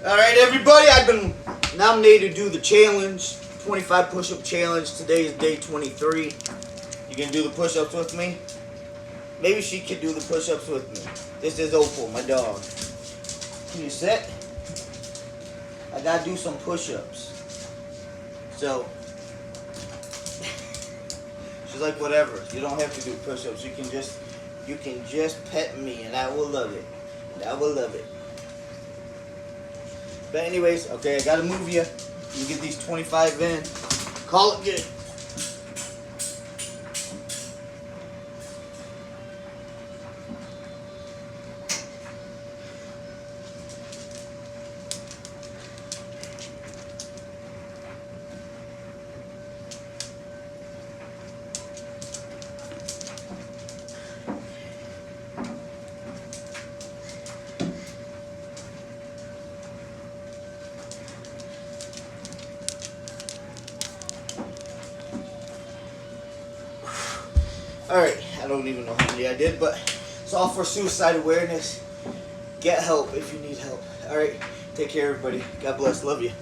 Alright, everybody, I've been nominated to do the challenge, 25 push-up challenge. Today is day 23. You gonna do the push-ups with me? Maybe she could do the push-ups with me. This is Opal, my dog. Can you sit? I gotta do some push-ups. So, she's like, whatever. You don't have to do push-ups. You can just pet me, and I will love it. And I will love it. But anyways, okay, I gotta move you. You get these 25 in. Call it good. Alright, I don't even know how many I did, but it's all for suicide awareness. Get help if you need help. Alright, take care everybody. God bless. Love you.